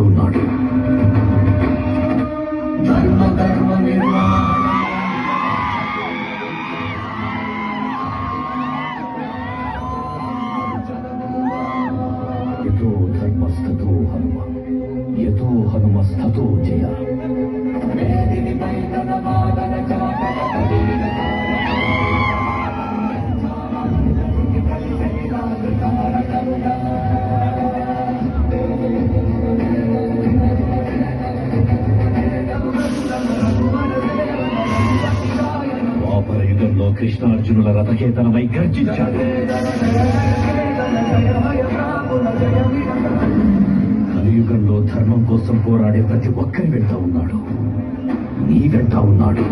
ఉన్నాడు. యతో ధర్మస్థతో హనుమ, యతో హనుమస్థతో జయ. ద్వాపర యుగంలో కృష్ణార్జునుల రథకేతనమై గర్జించాడు. కలియుగంలో ధర్మం కోసం పోరాడే ప్రతి ఒక్కరి వెంట ఉన్నాడు, నీ వెంట ఉన్నాడు.